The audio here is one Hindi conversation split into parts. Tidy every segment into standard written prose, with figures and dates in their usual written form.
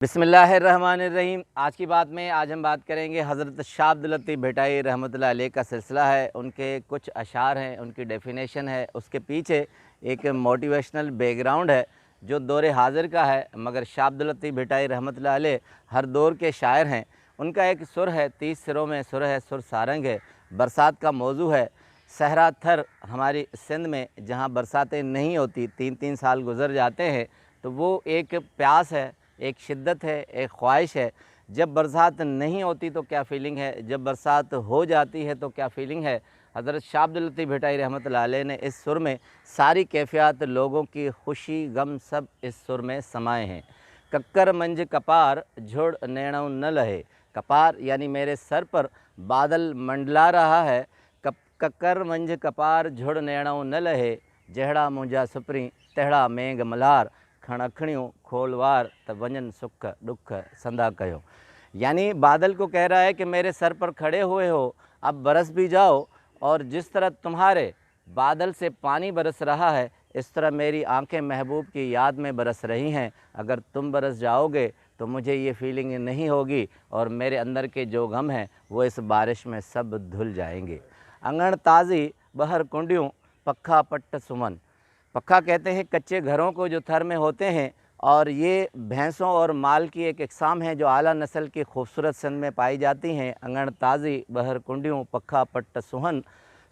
बिस्मिल्लाहिर्रहमानिर्रहीम। आज हम बात करेंगे हज़रत शाह अब्दुल लतीफ़ भटाई रहमतुल्लाह अलैह का सिलसिला है। उनके कुछ अशार हैं, उनकी डेफिनेशन है, उसके पीछे एक मोटिवेशनल बैकग्राउंड है जो दौर हाज़िर का है। मगर शाह अब्दुल लतीफ़ भटाई रहमतुल्लाह अलैह हर दौर के शायर हैं। उनका एक सुर है, 30 सिरों में सुर है, सुर सारंग है। बरसात का मौजू है। सहरा थर हमारी सिंध में जहाँ बरसातें नहीं होती, 3-3 साल गुज़र जाते हैं, तो वो एक प्यास है, एक शिद्दत है, एक ख्वाहिश है। जब बरसात नहीं होती तो क्या फ़ीलिंग है, जब बरसात हो जाती है तो क्या फ़ीलिंग है। हज़रत शाह अब्दुल लतीफ़ भटाई रहमतुल्लाह अलैह ने इस सुर में सारी कैफ़ियत, लोगों की खुशी गम सब इस सुर में समाए हैं। कक्कर मंझ कपार झुड़ नैणों न लहे। कपार यानी मेरे सर पर बादल मंडला रहा है। कक्कर मंझ कपार झुड़ नैणों न लहे। जहिड़ा मुंहिंजा सुपरी तहिड़ा मेघ मल्हार। खणखणियों खोलवार त वंजन सुख दुख संदा कयो। यानी बादल को कह रहा है कि मेरे सर पर खड़े हुए हो, अब बरस भी जाओ। और जिस तरह तुम्हारे बादल से पानी बरस रहा है, इस तरह मेरी आंखें महबूब की याद में बरस रही हैं। अगर तुम बरस जाओगे तो मुझे ये फीलिंग नहीं होगी और मेरे अंदर के जो गम हैं वो इस बारिश में सब धुल जाएंगे। अंगण ताज़ी बहर कुंडियों पक्का पट्ट सुमन। पक्का कहते हैं कच्चे घरों को जो थर में होते हैं, और ये भैंसों और माल की एक इकसाम है जो आला नस्ल की खूबसूरत सिंध में पाई जाती हैं। अंगण ताज़ी बहर कुंडियों पक्का पट्ट सुहन।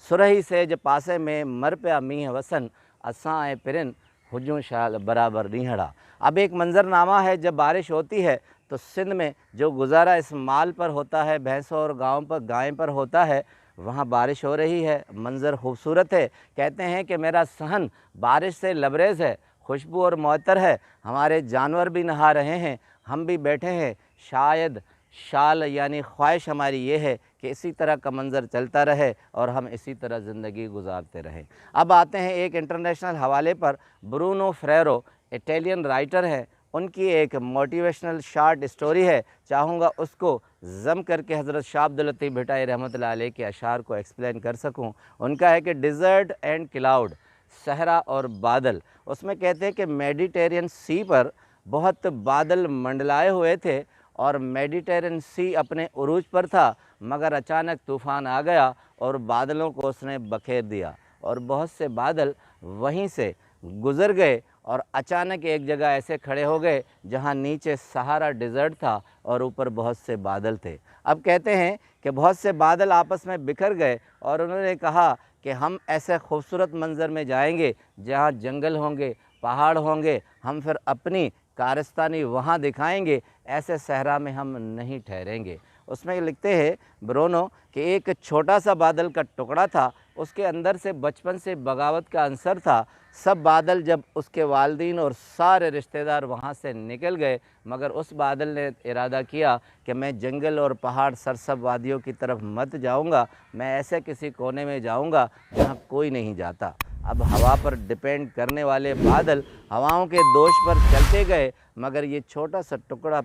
सुरही सेज पासे में मर पिया मींह वसन। असां ऐं पिरिन हुजूं शाल बराबर रीहड़ा। अब एक मंजरनामा है, जब बारिश होती है तो सिंध में जो गुजारा इस माल पर होता है, भैंसों और गाय पर होता है, वहाँ बारिश हो रही है, मंज़र खूबसूरत है। कहते हैं कि मेरा सहन बारिश से लबरेज़ है, खुशबू और मुअत्तर है। हमारे जानवर भी नहा रहे हैं, हम भी बैठे हैं। शायद शाल यानी ख्वाहिश हमारी ये है कि इसी तरह का मंज़र चलता रहे और हम इसी तरह ज़िंदगी गुजारते रहें। अब आते हैं एक इंटरनेशनल हवाले पर। ब्रूनो फ्रेरो इटालियन राइटर हैं, उनकी एक मोटिवेशनल शार्ट स्टोरी है। चाहूँगा उसको ज़म करके हज़रत शाह अब्दुल लतीफ़ भटाई रहमतुल्लाह अलैह के अशार को एक्सप्लेन कर सकूँ। उनका है कि डिज़र्ट एंड क्लाउड, सहरा और बादल। उसमें कहते हैं कि मेडिटेरियन सी पर बहुत बादल मंडलाए हुए थे और मेडिटेरियन सी अपने उरूज पर था, मगर अचानक तूफ़ान आ गया और बादलों को उसने बखेर दिया और बहुत से बादल वहीं से गुज़र गए और अचानक एक जगह ऐसे खड़े हो गए जहाँ नीचे सहारा डिज़र्ट था और ऊपर बहुत से बादल थे। अब कहते हैं कि बहुत से बादल आपस में बिखर गए और उन्होंने कहा कि हम ऐसे खूबसूरत मंज़र में जाएंगे जहाँ जंगल होंगे, पहाड़ होंगे, हम फिर अपनी कारस्तानी वहाँ दिखाएंगे, ऐसे सहरा में हम नहीं ठहरेंगे। उसमें लिखते हैं ब्रोनो कि एक छोटा सा बादल का टुकड़ा था, उसके अंदर से बचपन से बगावत का अंसर था। सब बादल जब उसके वालिदैन और सारे रिश्तेदार वहाँ से निकल गए, मगर उस बादल ने इरादा किया कि मैं जंगल और पहाड़ सरसब वादियों की तरफ मत जाऊँगा, मैं ऐसे किसी कोने में जाऊँगा जहाँ कोई नहीं जाता। अब हवा पर डिपेंड करने वाले बादल हवाओं के दोष पर चलते गए, मगर ये छोटा सा टुकड़ा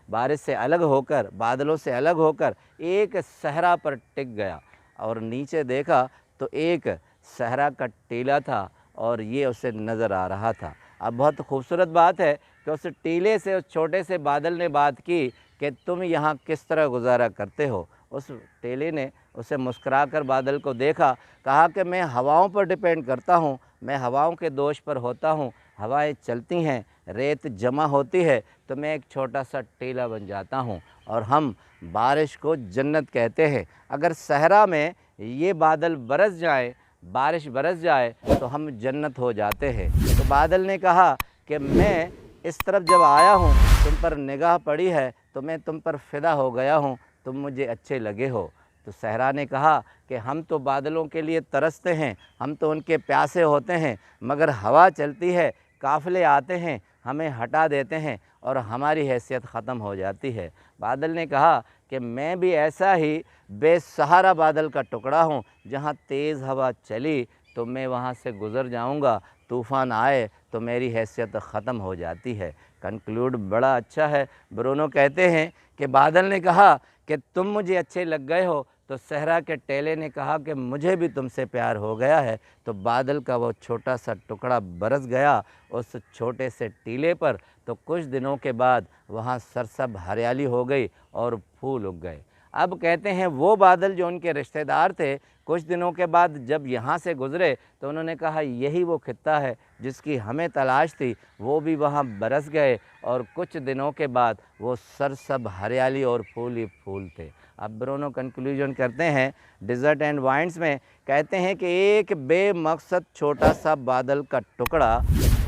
बारिश से अलग होकर, बादलों से अलग होकर एक सहरा पर टिक गया और नीचे देखा तो एक सहरा का टीला था और ये उसे नज़र आ रहा था। अब बहुत खूबसूरत बात है कि उस टीले से, उस छोटे से बादल ने बात की कि तुम यहाँ किस तरह गुजारा करते हो। उस टीले ने उसे मुस्कुराकर बादल को देखा, कहा कि मैं हवाओं पर डिपेंड करता हूँ, मैं हवाओं के दोष पर होता हूँ। हवाएं चलती हैं, रेत जमा होती है, तो मैं एक छोटा सा टीला बन जाता हूँ। और हम बारिश को जन्नत कहते हैं। अगर सहरा में ये बादल बरस जाए, बारिश बरस जाए, तो हम जन्नत हो जाते हैं। तो बादल ने कहा कि मैं इस तरफ जब आया हूँ, तुम पर निगाह पड़ी है तो मैं तुम पर फ़िदा हो गया हूँ, तुम मुझे अच्छे लगे हो। तो सहरा ने कहा कि हम तो बादलों के लिए तरसते हैं, हम तो उनके प्यासे होते हैं, मगर हवा चलती है, काफ़िले आते हैं, हमें हटा देते हैं और हमारी हैसियत ख़त्म हो जाती है। बादल ने कहा कि मैं भी ऐसा ही बेसहारा बादल का टुकड़ा हूँ, जहाँ तेज़ हवा चली तो मैं वहाँ से गुज़र जाऊँगा, तूफ़ान आए तो मेरी हैसियत ख़त्म हो जाती है। कंक्लूड बड़ा अच्छा है। ब्रूनो कहते हैं कि बादल ने कहा कि तुम मुझे अच्छे लग गए हो, तो सहरा के टेले ने कहा कि मुझे भी तुमसे प्यार हो गया है। तो बादल का वो छोटा सा टुकड़ा बरस गया उस छोटे से टीले पर। तो कुछ दिनों के बाद वहाँ सरसब हरियाली हो गई और फूल उग गए। अब कहते हैं वो बादल जो उनके रिश्तेदार थे, कुछ दिनों के बाद जब यहाँ से गुज़रे तो उन्होंने कहा यही वो खित्ता है जिसकी हमें तलाश थी। वो भी वहाँ बरस गए और कुछ दिनों के बाद वो सरसब हरियाली और फूल ही फूल थे। अब ब्रूनो कंक्लूजन करते हैं डिज़र्ट एंड वाइन्स में, कहते हैं कि एक बेमकसद छोटा सा बादल का टुकड़ा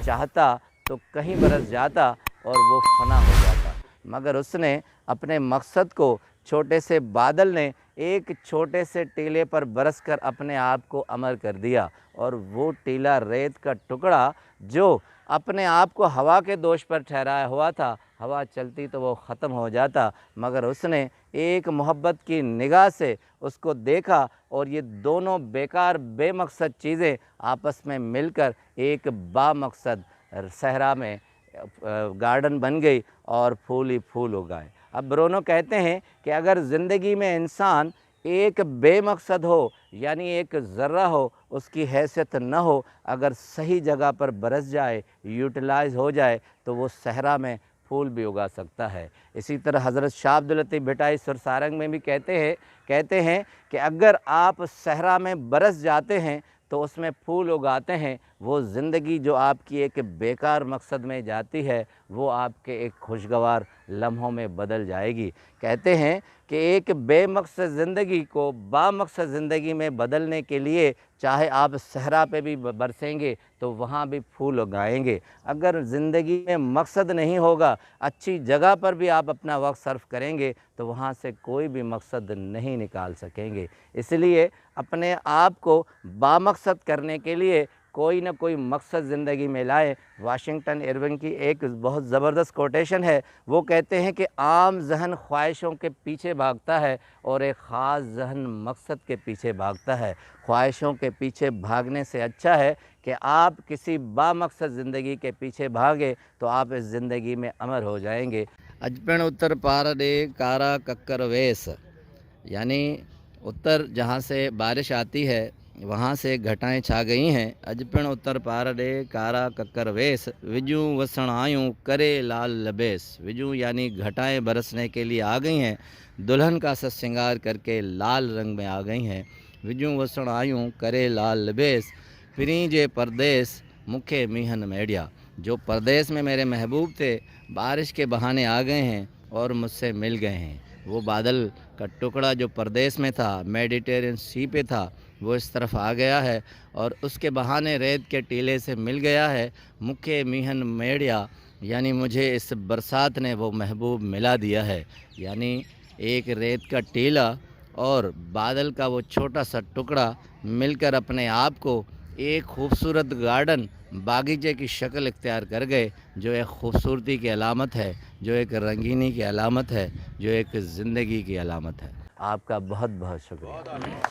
चाहता तो कहीं बरस जाता और वो फना हो जाता, मगर उसने अपने मकसद को छोटे से बादल ने एक छोटे से टीले पर बरसकर अपने आप को अमर कर दिया। और वो टीला रेत का टुकड़ा जो अपने आप को हवा के दोष पर ठहराया हुआ था, हवा चलती तो वो ख़त्म हो जाता, मगर उसने एक मोहब्बत की निगाह से उसको देखा और ये दोनों बेकार बेमकसद चीज़ें आपस में मिलकर एक बामकसद सहरा में गार्डन बन गई और फूल ही फूल उगाए। अब ब्रूनो कहते हैं कि अगर ज़िंदगी में इंसान एक बेमकसद हो, यानी एक ज़र्रा हो, उसकी हैसियत न हो, अगर सही जगह पर बरस जाए, यूटिलाइज़ हो जाए, तो वो सहरा में फूल भी उगा सकता है। इसी तरह हज़रत शाह अब्दुल लतीफ़ भिटाई सुरसारंग में भी कहते हैं कि अगर आप सहरा में बरस जाते हैं तो उसमें फूल उगाते हैं, वो ज़िंदगी जो आपकी एक बेकार मकसद में जाती है वो आपके एक खुशगवार लम्हों में बदल जाएगी। कहते हैं कि एक बेमकसद ज़िंदगी को बामकसद ज़िंदगी में बदलने के लिए चाहे आप सहरा पे भी बरसेंगे तो वहाँ भी फूल उगाएंगे। अगर ज़िंदगी में मकसद नहीं होगा, अच्छी जगह पर भी आप अपना वक्त सर्फ करेंगे तो वहाँ से कोई भी मकसद नहीं निकाल सकेंगे। इसलिए अपने आप को बामकसद करने के लिए कोई ना कोई मकसद ज़िंदगी में लाए। वाशिंगटन इरविंग की एक बहुत ज़बरदस्त कोटेशन है, वो कहते हैं कि आम जहन ख्वाहिशों के पीछे भागता है और एक ख़ास जहन मकसद के पीछे भागता है। ख्वाहिशों के पीछे भागने से अच्छा है कि आप किसी बामकसद ज़िंदगी के पीछे भागे तो आप इस ज़िंदगी में अमर हो जाएंगे। अजपिण उत्तर पार दे कारा कक्कर वेस, यानी उत्तर जहाँ से बारिश आती है वहाँ से घटाएं छा गई हैं। अजपिण उत्तर पार दे कारा कक्कर वेस, विजू वसण आयूं करे लाल लबेस। विजू यानी घटाएं बरसने के लिए आ गई हैं, दुल्हन का सज श्रृंगार करके लाल रंग में आ गई हैं। विजू वसण आयूं करे लाल लबेस, फिरी जे परदेस मुखे मीहन मेड़िया। जो परदेस में मेरे महबूब थे बारिश के बहाने आ गए हैं और मुझसे मिल गए हैं। वो बादल का टुकड़ा जो परदेस में था, मेडिटेरियन सी पे था, वो इस तरफ आ गया है और उसके बहाने रेत के टीले से मिल गया है। मुखे मीहन मेड़िया, यानी मुझे इस बरसात ने वो महबूब मिला दिया है। यानी एक रेत का टीला और बादल का वो छोटा सा टुकड़ा मिलकर अपने आप को एक खूबसूरत गार्डन बागीचे की शक्ल इख्तियार कर गए, जो एक खूबसूरती की अलामत है, जो एक रंगीनी की अलामत है, जो एक ज़िंदगी की अलामत है। आपका बहुत बहुत शुक्रिया।